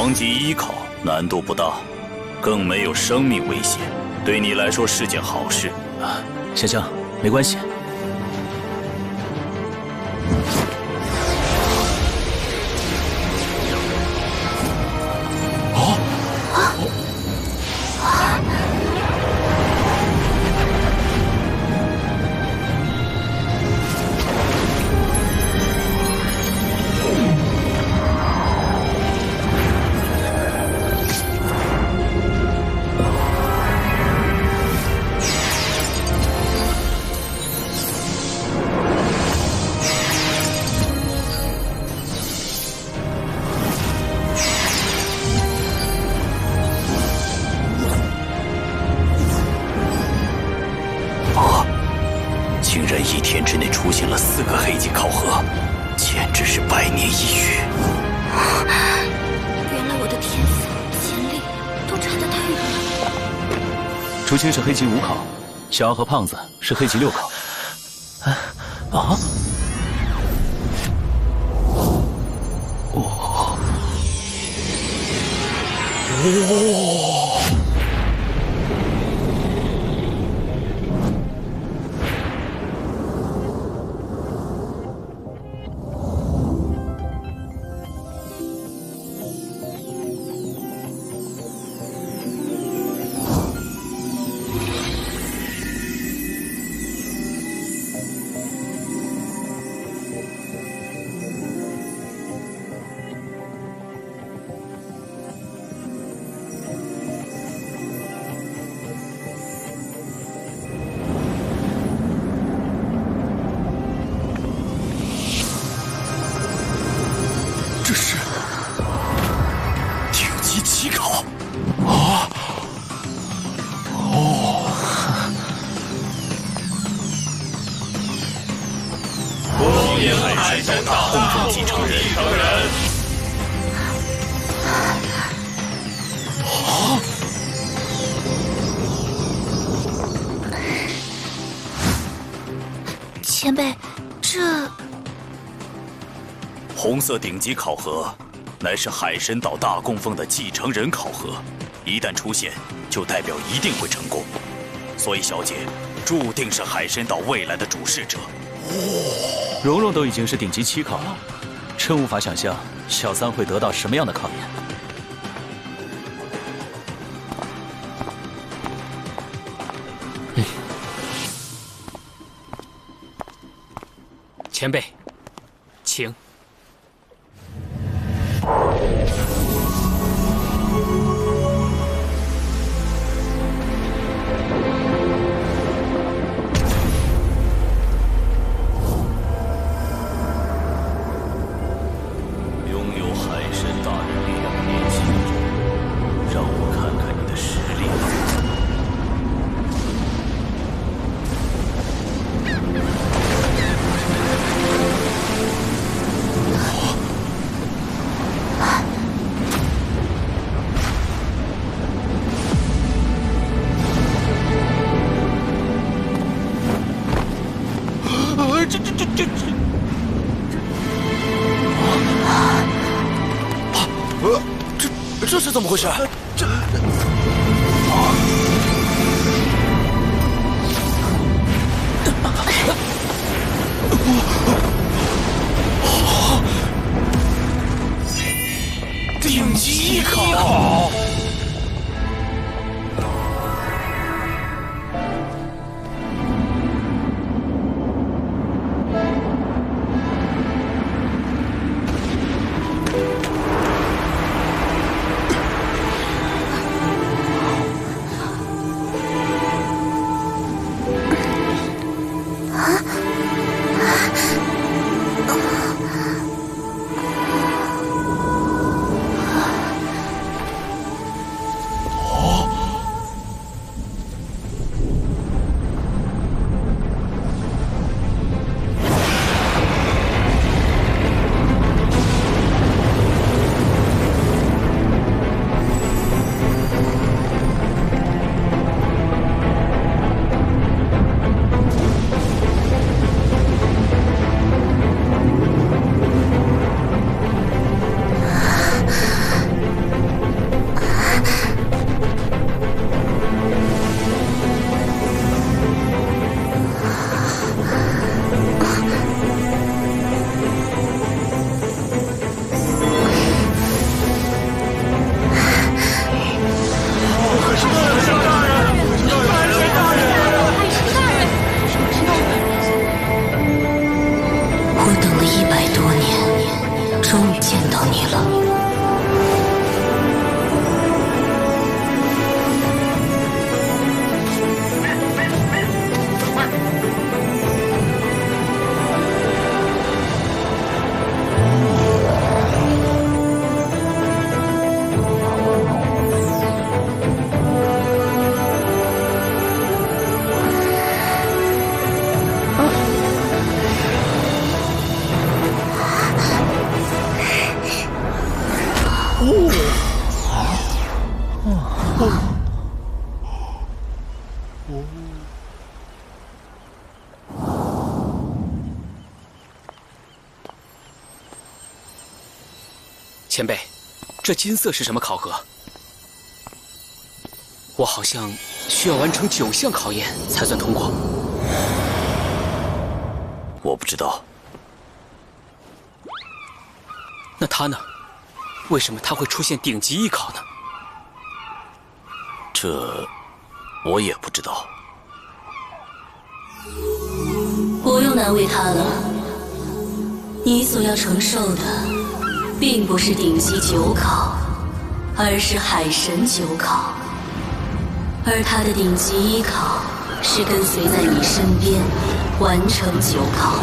王级依靠，难度不大，更没有生命危险，对你来说是件好事啊。小将，没关系。1天之内出现了4个黑级考核，简直是百年一遇。原来我的天赋、潜力都差得太远了。竹青是黑级5考，小奥和胖子是黑级6考。这是顶级奇考啊！光野海神大空中继承人。前辈，这红色顶级考核，乃是海神岛大供奉的继承人考核，一旦出现，就代表一定会成功。所以小姐，注定是海神岛未来的主事者。蓉蓉都已经是顶级7考了，真无法想象小三会得到什么样的考验。前辈，请。拥有海神大人力量的年轻人，让我看看你的实力吧。这是怎么回事？顶级考。前辈，这金色是什么考核？我好像需要完成9项考验才算通过。我不知道。那他呢？为什么他会出现顶级艺考呢？这我也不知道。不用难为他了，你所要承受的，并不是顶级9考，而是海神9考。而他的顶级1考是跟随在你身边，完成9考。